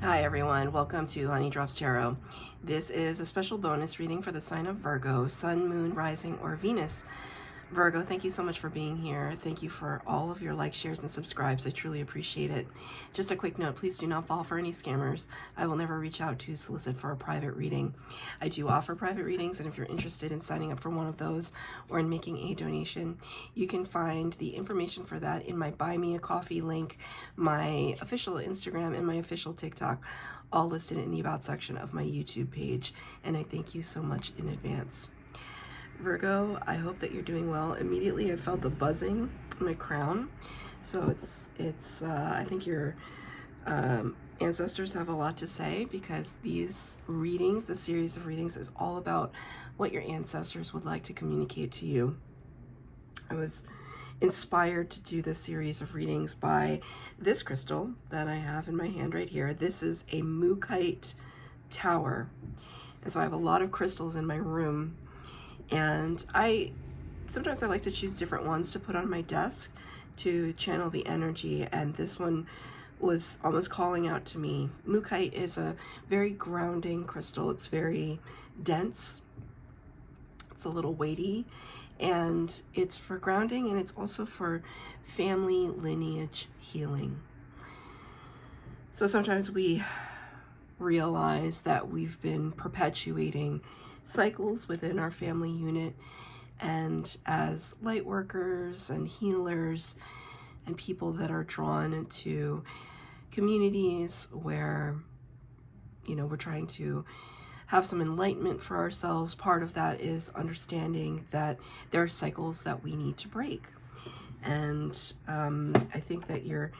Hi everyone, welcome to Honey Drops Tarot. This is a special bonus reading for the sign of Virgo, Sun, Moon, Rising, or Venus. Virgo, thank you so much for being here. Thank you for all of your likes, shares, and subscribes. I truly appreciate it. Just a quick note, please do not fall for any scammers. I will never reach out to solicit for a private reading. I do offer private readings, and if you're interested in signing up for one of those or in making a donation, you can find the information for that in my Buy Me a Coffee link, my official Instagram, and my official TikTok, all listed in the About section of my YouTube page. And I thank you so much in advance. Virgo, I hope that you're doing well. Immediately I felt a buzzing in my crown. So I think your ancestors have a lot to say, because these readings, the series of readings, is all about what your ancestors would like to communicate to you. I was inspired to do this series of readings by this crystal that I have in my hand right here. This is a Mookaite tower. And so I have a lot of crystals in my room, and sometimes I like to choose different ones to put on my desk to channel the energy, and this one was almost calling out to me. Mookaite is a very grounding crystal. It's very dense. It's a little weighty, and it's for grounding, and it's also for family lineage healing. So sometimes we realize that we've been perpetuating cycles within our family unit, and as light workers and healers and people that are drawn into communities where, we're trying to have some enlightenment for ourselves, part of that is understanding that there are cycles that we need to break. And I think that your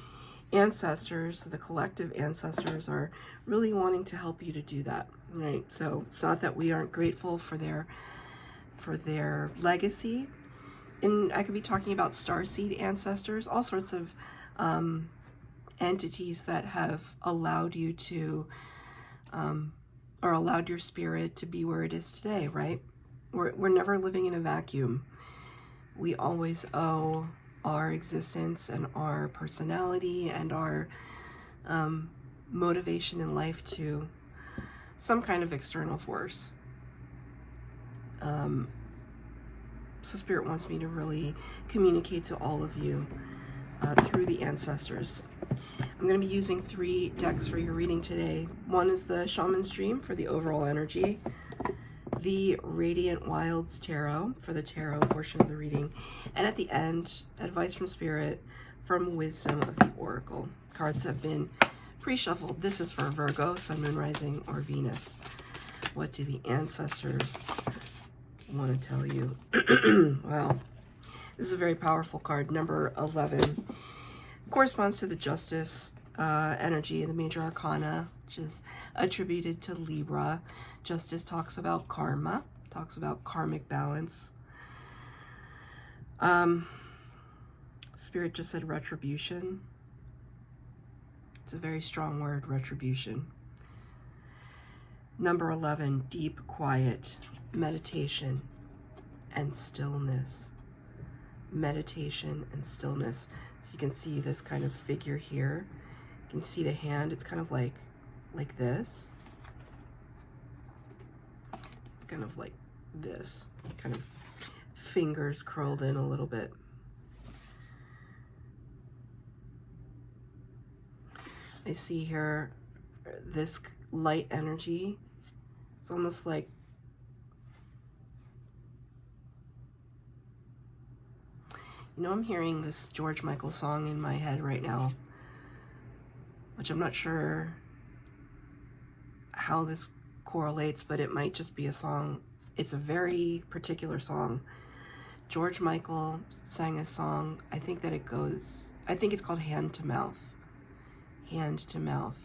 ancestors, the collective ancestors, are really wanting to help you to do that, right? So it's not that we aren't grateful for their legacy. And I could be talking about starseed ancestors, all sorts of entities that have allowed you to or allowed your spirit to be where it is today, right? We're never living in a vacuum. We always owe our existence and our personality and our motivation in life to some kind of external force. So Spirit wants me to really communicate to all of you through the ancestors. I'm going to be using 3 decks for your reading today. One is the Shaman's Dream for the overall energy, the Radiant Wilds Tarot for the tarot portion of the reading, and at the end, advice from Spirit from Wisdom of the Oracle. Cards have been pre-shuffled. This is for Virgo, Sun, Moon, Rising, or Venus. What do the ancestors want to tell you? Wow. This is a very powerful card. Number 11 corresponds to the Justice energy, the major arcana, which is attributed to Libra. Justice talks about karma, talks about karmic balance. Spirit just said retribution. It's a very strong word, retribution. Number 11, deep quiet, meditation, and stillness. Meditation and stillness. So you can see this kind of figure here. You can see the hand. It's kind of like this. It's kind of like this. Kind of fingers curled in a little bit. I see here this light energy. It's almost like I'm hearing this George Michael song in my head right now, which I'm not sure how this correlates, but it might just be a song. It's a very particular song. George Michael sang a song, I think it's called Hand to Mouth. Hand to Mouth.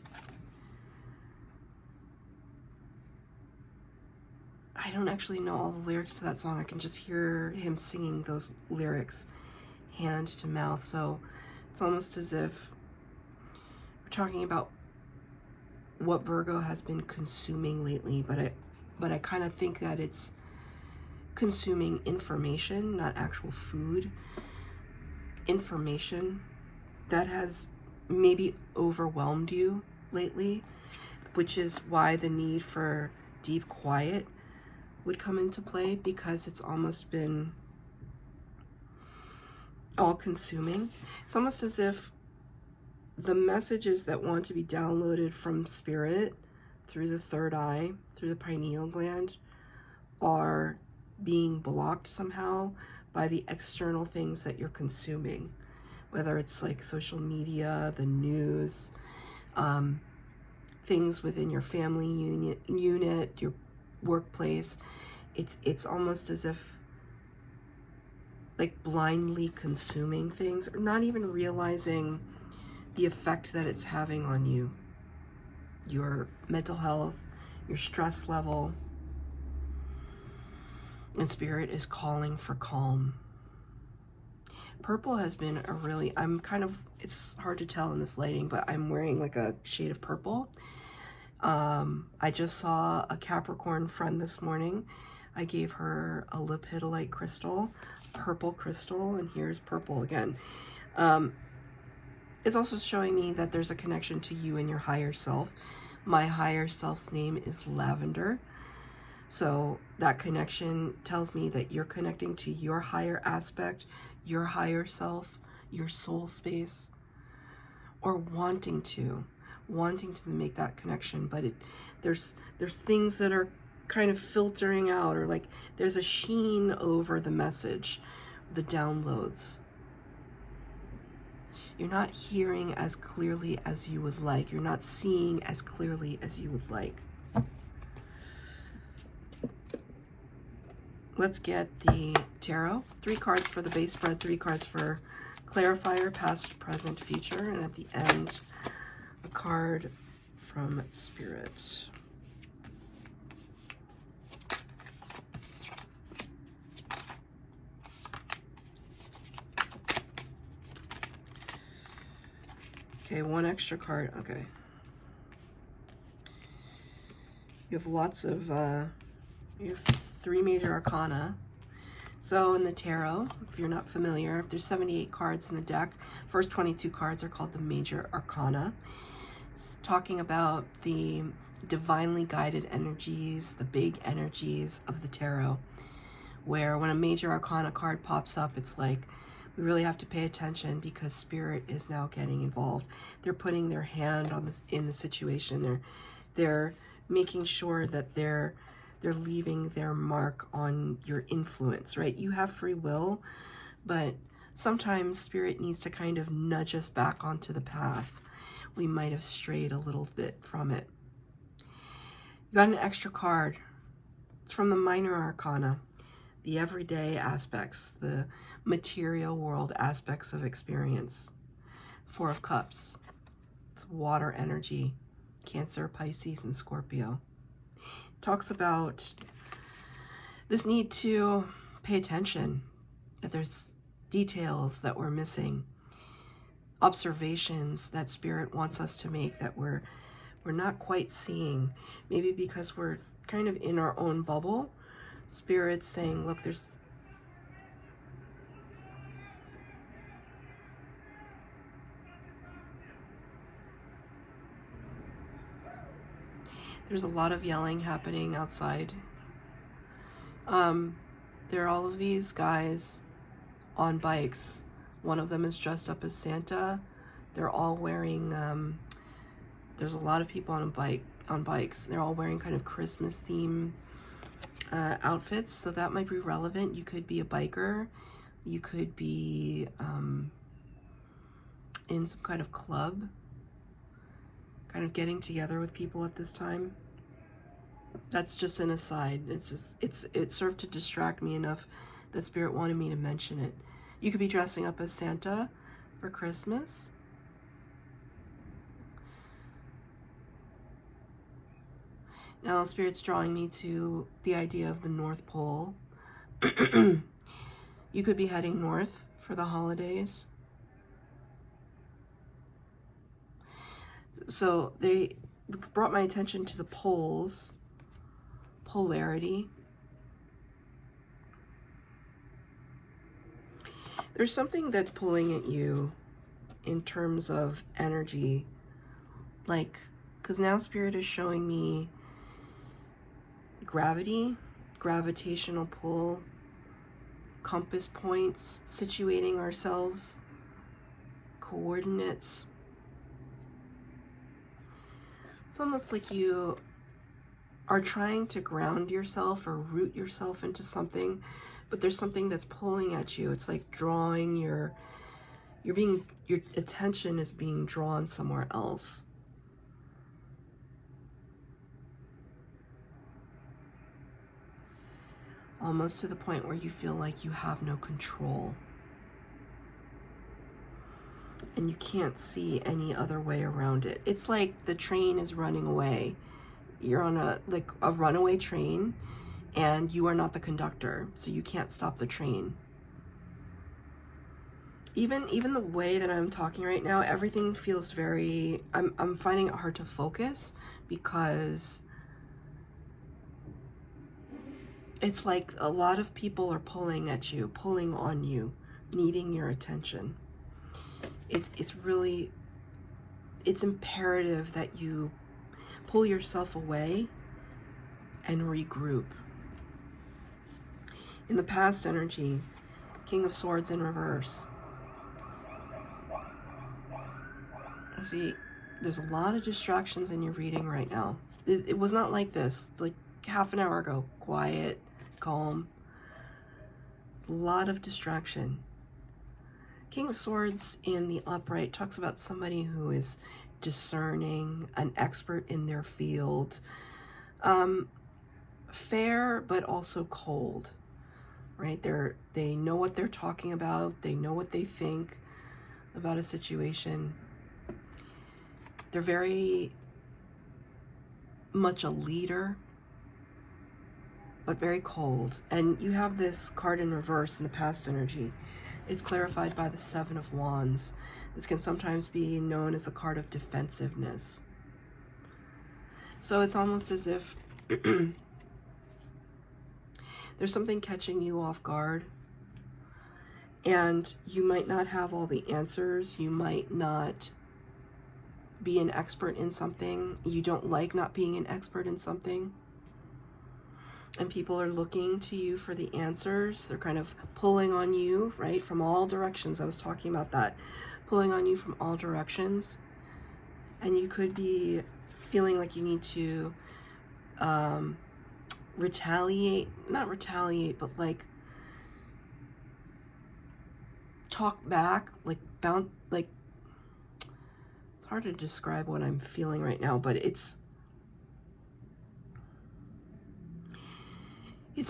I don't actually know all the lyrics to that song. I can just hear him singing those lyrics. Hand to mouth. So it's almost as if we're talking about what Virgo has been consuming lately, but I kind of think that it's consuming information, not actual food. Information that has maybe overwhelmed you lately, which is why the need for deep quiet would come into play, because it's almost been all-consuming. It's almost as if the messages that want to be downloaded from spirit through the third eye, through the pineal gland, are being blocked somehow by the external things that you're consuming, whether it's like social media, the news, things within your family unit, your workplace. It's almost as if like blindly consuming things, or not even realizing the effect that it's having on you, your mental health, your stress level. And spirit is calling for calm. Purple has been a really, it's hard to tell in this lighting, but I'm wearing like a shade of purple. I just saw a Capricorn friend this morning. I gave her a lepidolite crystal, purple crystal, and here's purple again. It's also showing me that there's a connection to you and your higher self. My higher self's name is Lavender. So that connection tells me that you're connecting to your higher aspect, your higher self, your soul space, or wanting to make that connection. But there's things that are kind of filtering out, or like there's a sheen over the message, the downloads. You're not hearing as clearly as you would like. You're not seeing as clearly as you would like. Let's get the tarot. 3 cards for the base spread, 3 cards for clarifier, past, present, future, and at the end, a card from Spirit. Okay, 1 extra card. Okay. You have lots of, you have 3 major arcana. So in the tarot, if you're not familiar, there's 78 cards in the deck. First 22 cards are called the major arcana. It's talking about the divinely guided energies, the big energies of the tarot, where when a major arcana card pops up, it's like, we really have to pay attention because spirit is now getting involved. They're putting their hand on this in the situation. They're making sure that they're leaving their mark on your influence, right? You have free will, but sometimes spirit needs to kind of nudge us back onto the path. We might have strayed a little bit from it. You got an extra card. It's from the minor arcana, the everyday aspects, the material world aspects of experience. 4 of Cups. It's water energy, Cancer, Pisces, and Scorpio. Talks about this need to pay attention, if there's details that we're missing, observations that spirit wants us to make that we're not quite seeing, maybe because we're kind of in our own bubble. Spirit's saying, look, there's a lot of yelling happening outside. There are all of these guys on bikes. One of them is dressed up as Santa. They're all wearing, there's a lot of people on bikes. They're all wearing kind of Christmas theme outfits, so that might be relevant. You could be a biker. You could be in some kind of club, kind of getting together with people at this time. That's just an aside. It served to distract me enough that spirit wanted me to mention it. You could be dressing up as Santa for Christmas. Now spirit's drawing me to the idea of the North Pole. You could be heading north for the holidays. So they brought my attention to the poles, polarity. There's something that's pulling at you in terms of energy, like Because now Spirit is showing me gravity, gravitational pull, compass points, situating ourselves, coordinates. It's almost like you are trying to ground yourself or root yourself into something, but there's something that's pulling at you. It's like drawing your attention is being drawn somewhere else. Almost to the point where you feel like you have no control. And you can't see any other way around it. It's like the train is running away. You're on a runaway train and you are not the conductor, so you can't stop the train. Even the way that I'm talking right now, everything feels very, I'm finding it hard to focus because it's like a lot of people are pulling at you, pulling on you, needing your attention. It's really, it's imperative that you pull yourself away and regroup. In the past energy, King of Swords in reverse. See, there's a lot of distractions in your reading right now. It was not like this. It's like half an hour ago, quiet, calm. There's a lot of distraction. King of Swords in the upright talks about somebody who is discerning, an expert in their field, fair but also cold, right? They know what they're talking about. They know what they think about a situation. They're very much a leader, but very cold. And you have this card in reverse in the past energy. It's clarified by the Seven of Wands. This can sometimes be known as a card of defensiveness. So it's almost as if there's something catching you off guard, and you might not have all the answers. You might not be an expert in something. You don't like not being an expert in something. And people are looking to you for the answers. They're kind of pulling on you, right, from all directions. I was talking about that. Pulling on you from all directions. And you could be feeling like you need to retaliate, not retaliate, but like talk back, like bounce, like, it's hard to describe what I'm feeling right now, but it's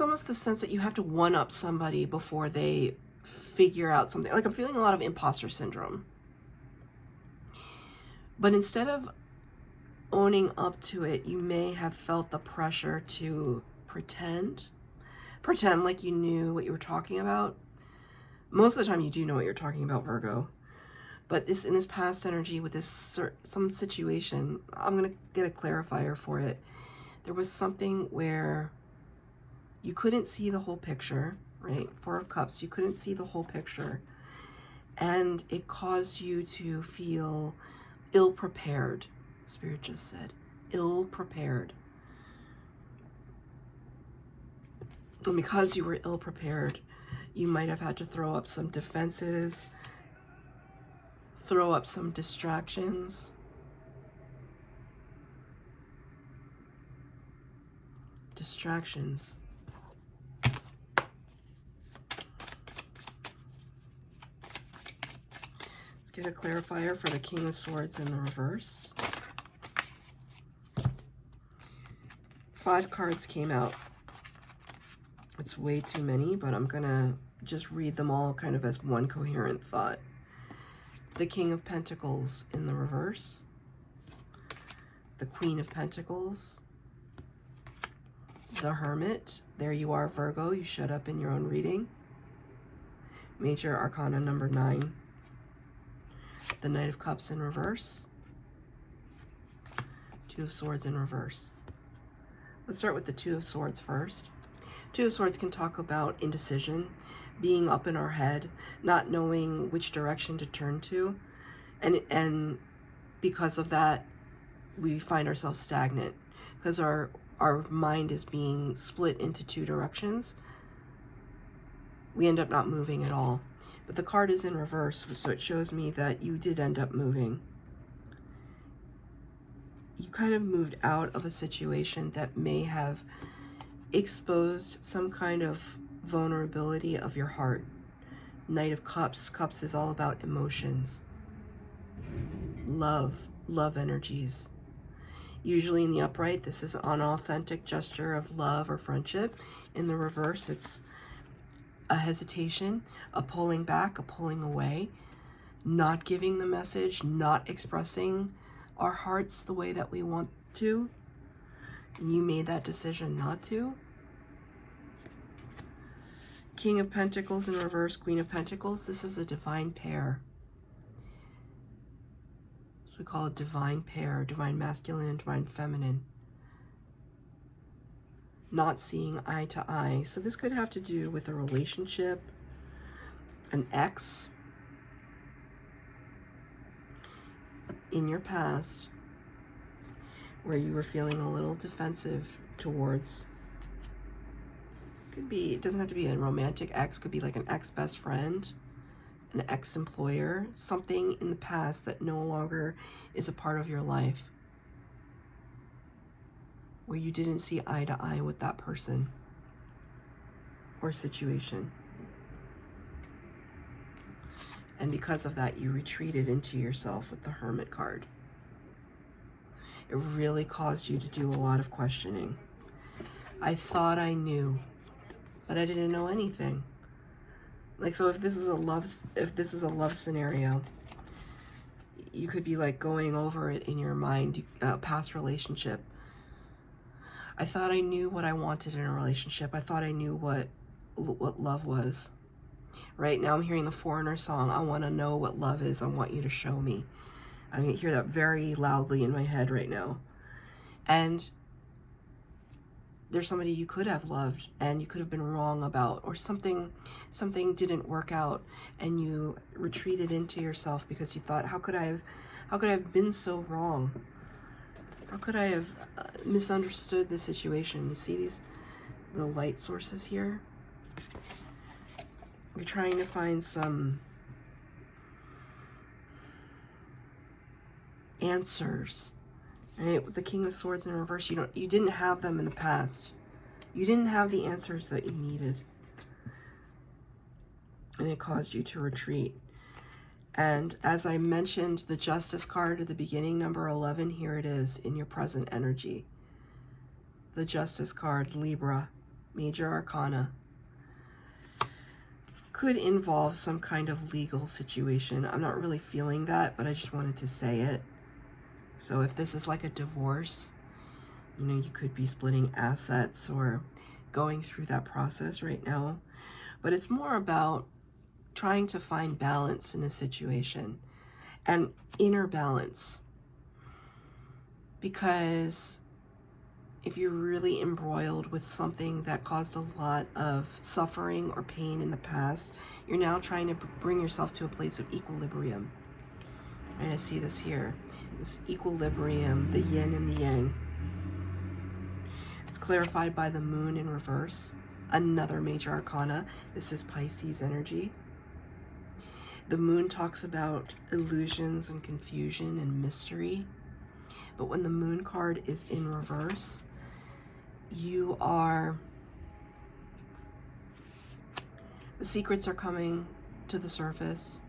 almost the sense that you have to one-up somebody before they figure out something. Like, I'm feeling a lot of imposter syndrome. But instead of owning up to it, you may have felt the pressure to pretend like you knew what you were talking about. Most of the time you do know what you're talking about, Virgo. But in this past energy with this some situation, I'm going to get a clarifier for it. There was something where you couldn't see the whole picture, right? Four of Cups, you couldn't see the whole picture. And it caused you to feel ill-prepared. Spirit just said, ill-prepared. And because you were ill-prepared, you might have had to throw up some defenses, throw up some distractions. Distractions. Let's get a clarifier for the King of Swords in the reverse. 5 cards came out. It's way too many, but I'm gonna just read them all kind of as one coherent thought. The King of Pentacles in the reverse. The Queen of Pentacles. The Hermit. There you are, Virgo. You showed up in your own reading. Major Arcana number 9. The Knight of Cups in reverse. 2 of Swords in reverse. Let's start with the 2 of Swords first. 2 of Swords can talk about indecision, being up in our head, not knowing which direction to turn to. And because of that, we find ourselves stagnant because our mind is being split into two directions. We end up not moving at all. But the card is in reverse, so it shows me that you did end up moving. You kind of moved out of a situation that may have exposed some kind of vulnerability of your heart. Knight of Cups. Cups is all about emotions. Love energies. Usually in the upright, this is an authentic gesture of love or friendship. In the reverse, it's a hesitation, a pulling back, a pulling away, not giving the message, not expressing our hearts the way that we want to. And you made that decision not to. King of Pentacles in reverse, Queen of Pentacles. This is a divine pair. So we call it divine pair, divine masculine and divine feminine. Not seeing eye to eye. So this could have to do with a relationship, an ex in your past where you were feeling a little defensive towards. Could be, it doesn't have to be a romantic ex, could be like an ex-best friend, an ex-employer, something in the past that no longer is a part of your life, where you didn't see eye to eye with that person or situation. And because of that, you retreated into yourself with the Hermit card. It really caused you to do a lot of questioning. I thought I knew, but I didn't know anything. Like, so if this is a love scenario, you could be like going over it in your mind, past relationship. I thought I knew what I wanted in a relationship. I thought I knew what love was. Right now I'm hearing the Foreigner song. I want to know what love is. I want you to show me. I hear that very loudly in my head right now. And there's somebody you could have loved and you could have been wrong about, or something didn't work out and you retreated into yourself because you thought, how could I have been so wrong? How could I have misunderstood the situation? You see the light sources here? You're trying to find some answers. Right? With the King of Swords in reverse, you didn't have them in the past. You didn't have the answers that you needed. And it caused you to retreat. And as I mentioned, the Justice card at the beginning, number 11, here it is in your present energy. The Justice card, Libra, Major Arcana. Could involve some kind of legal situation. I'm not really feeling that, but I just wanted to say it. So if this is like a divorce, you could be splitting assets or going through that process right now. But it's more about trying to find balance in a situation and inner balance. Because if you're really embroiled with something that caused a lot of suffering or pain in the past, you're now trying to bring yourself to a place of equilibrium. And I see this here, this equilibrium, the yin and the yang. It's clarified by the moon in reverse, another major arcana. This is Pisces energy. The moon talks about illusions and confusion and mystery. But when the moon card is in reverse, the secrets are coming to the surface.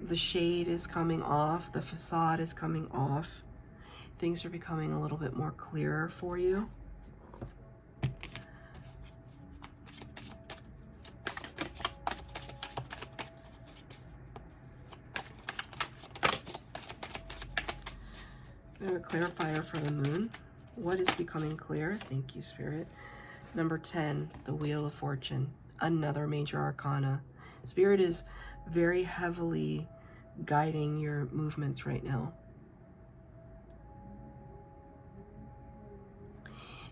The shade is coming off, the facade is coming off. Things are becoming a little bit more clearer for you. I have a clarifier for the moon. What is becoming clear? Thank you, Spirit. Number 10, the Wheel of Fortune, another major arcana. Spirit is very heavily guiding your movements right now.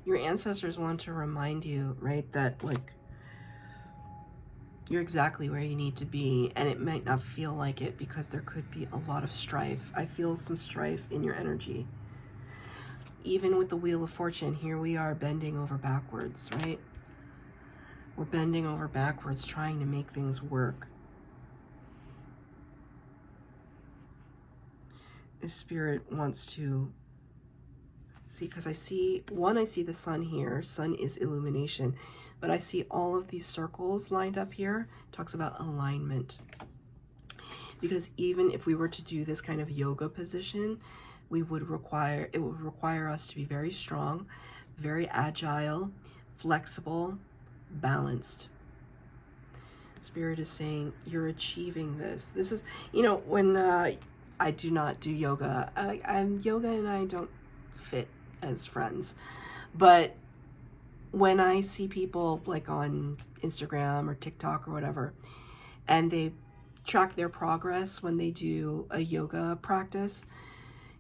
Your ancestors want to remind you, right, that You're exactly where you need to be, and it might not feel like it because there could be a lot of strife. I feel some strife in your energy. Even with the Wheel of Fortune, here we are bending over backwards, right? We're bending over backwards trying to make things work. The Spirit wants to see, because I see the sun here. Sun is illumination. But I see all of these circles lined up here. It talks about alignment. Because even if we were to do this kind of yoga position, it would require us to be very strong, very agile, flexible, balanced. Spirit is saying you're achieving this. This is, you know, when I do not do yoga. Yoga and I don't fit as friends. But when I see people like on Instagram or TikTok or whatever, and they track their progress when they do a yoga practice,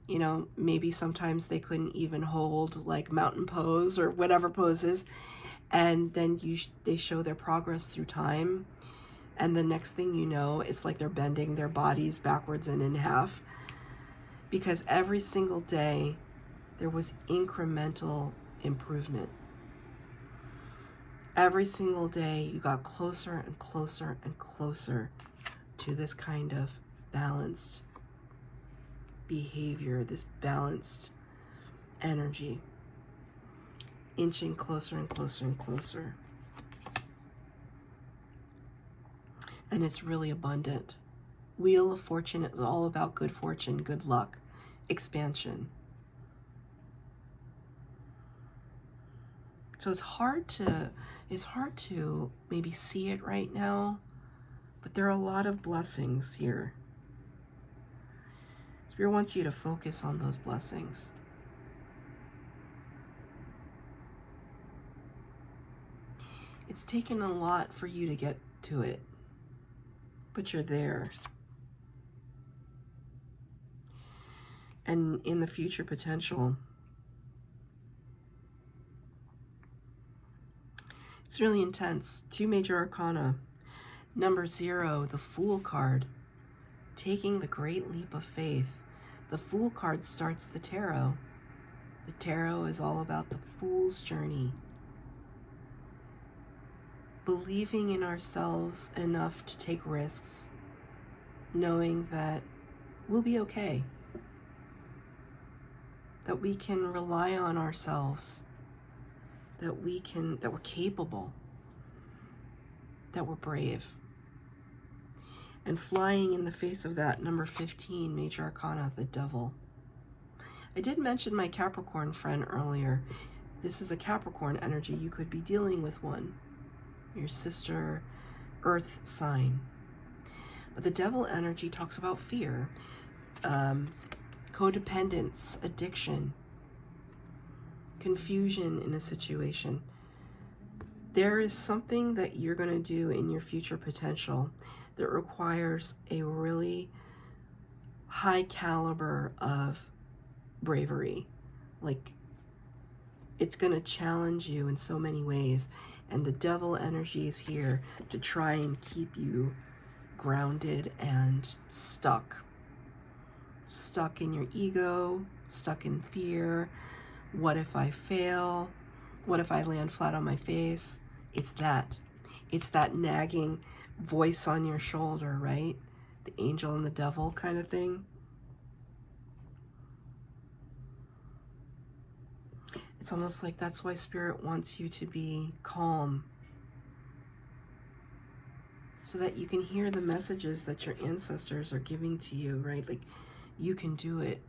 you know, maybe sometimes they couldn't even hold like mountain pose or whatever poses, and then they show their progress through time, and the next thing you know, it's like they're bending their bodies backwards and in half, because every single day there was incremental improvement. Every single day you got closer and closer and closer to this kind of balanced behavior, this balanced energy, inching closer and closer and closer. And it's really abundant. Wheel of Fortune is all about good fortune, good luck, expansion. So it's hard to maybe see it right now, but there are a lot of blessings here. Spirit wants you to focus on those blessings. It's taken a lot for you to get to it, but you're there. And in the future potential, it's really intense. 2 major arcana. Number 0, the Fool card. Taking the great leap of faith. The Fool card starts the tarot. The tarot is all about the Fool's journey. Believing in ourselves enough to take risks, knowing that we'll be okay, that we can rely on ourselves, that we're capable, that we're brave. And flying in the face of that, number 15, major arcana, the Devil. I did mention my Capricorn friend earlier. This is a Capricorn energy. You could be dealing with one, your sister Earth sign. But the Devil energy talks about fear, codependence, addiction, confusion in a situation. There is something that you're going to do in your future potential that requires a really high caliber of bravery. Like, it's going to challenge you in so many ways. And the Devil energy is here to try and keep you grounded and stuck. Stuck in your ego, stuck in fear. What if I fail? What if I land flat on my face? It's that nagging voice on your shoulder, right? The angel and the devil kind of thing. It's almost like that's why Spirit wants you to be calm, so that you can hear the messages that your ancestors are giving to you, right? Like, you can do it.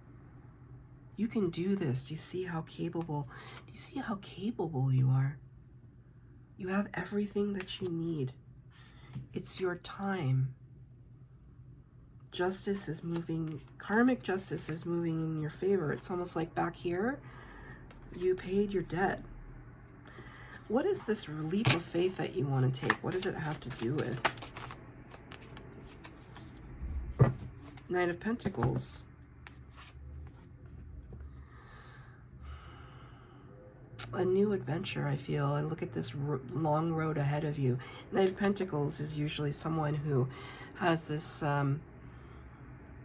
You can do this. Do you see how capable? Do you see how capable you are? You have everything that you need. It's your time. Justice is moving. Karmic justice is moving in your favor. It's almost like back here, you paid your debt. What is this leap of faith that you want to take? What does it have to do with? Knight of Pentacles. a new adventure, I feel. And look at this long road ahead of you. Knight of Pentacles is usually someone who has this kind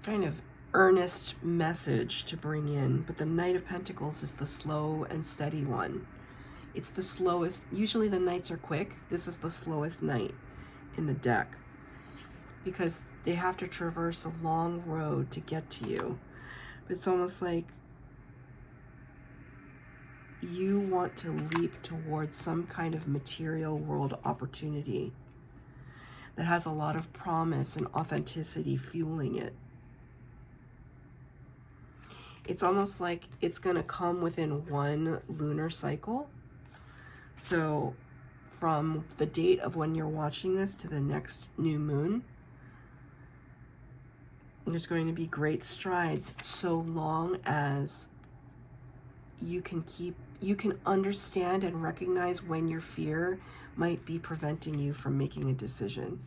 of earnest message to bring in, but the Knight of Pentacles is the slow and steady one. It's the slowest. Usually the knights are quick. This is the slowest knight in the deck because they have to traverse a long road to get to you. It's almost like you want to leap towards some kind of material world opportunity that has a lot of promise and authenticity fueling it. It's almost like it's going to come within one lunar cycle. So from the date of when you're watching this to the next new moon, there's going to be great strides so long as you can understand and recognize when your fear might be preventing you from making a decision.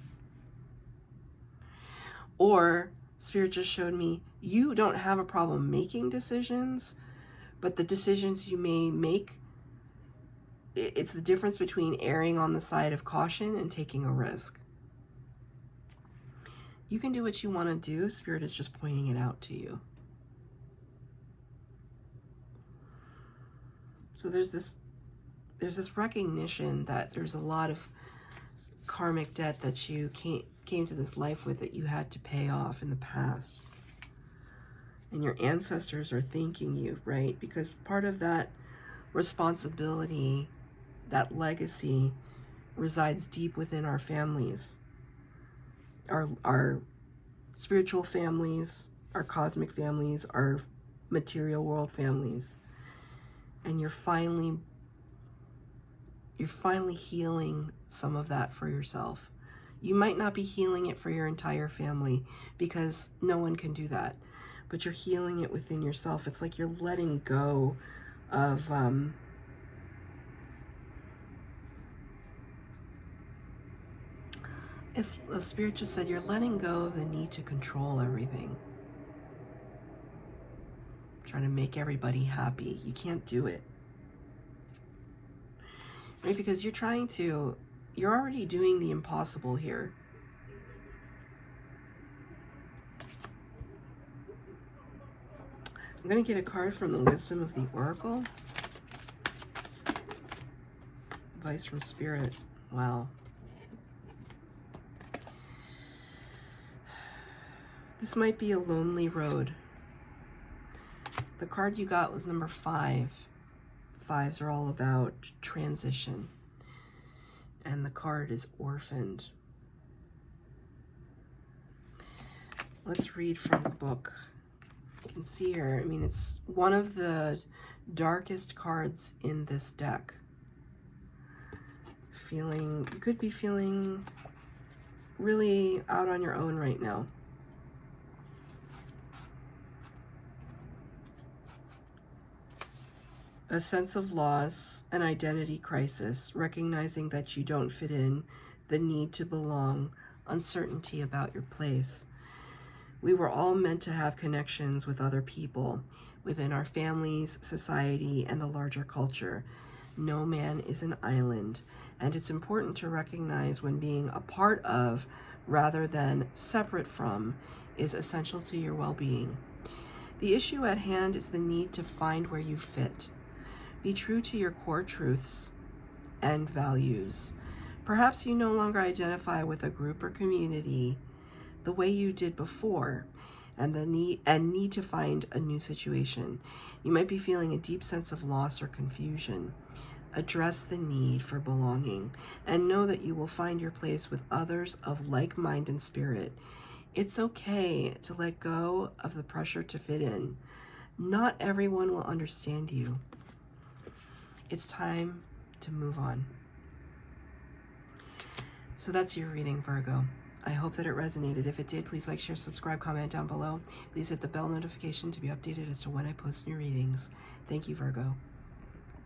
Or Spirit just showed me you don't have a problem making decisions, but the decisions you may make, it's the difference between erring on the side of caution and taking a risk. You can do what you want to do. Spirit is just pointing it out to you. So there's this recognition that there's a lot of karmic debt that you came to this life with that you had to pay off in the past. And your ancestors are thanking you, right? Because part of that responsibility, that legacy, resides deep within our families. Our spiritual families, our cosmic families, our material world families. And you're finally healing some of that for yourself. You might not be healing it for your entire family because no one can do that, but you're healing it within yourself. It's like you're letting go of the Spirit just said you're letting go of the need to control everything. Trying to make everybody happy. You can't do it. Right? Because you're already doing the impossible here. I'm going to get a card from the Wisdom of the Oracle. Advice from Spirit. Wow. This might be a lonely road. The card you got was number 5. 5s are all about transition. And the card is orphaned. Let's read from the book. You can see here, I mean, it's one of the darkest cards in this deck. You could be feeling really out on your own right now. A sense of loss, an identity crisis, recognizing that you don't fit in, the need to belong, uncertainty about your place. We were all meant to have connections with other people within our families, society, and the larger culture. No man is an island, and it's important to recognize when being a part of, rather than separate from, is essential to your well-being. The issue at hand is the need to find where you fit. Be true to your core truths and values. Perhaps you no longer identify with a group or community the way you did before, and need to find a new situation. You might be feeling a deep sense of loss or confusion. Address the need for belonging and know that you will find your place with others of like mind and spirit. It's okay to let go of the pressure to fit in. Not everyone will understand you. It's time to move on. So that's your reading, Virgo. I hope that it resonated. If it did, please like, share, subscribe, comment down below. Please hit the bell notification to be updated as to when I post new readings. Thank you, Virgo.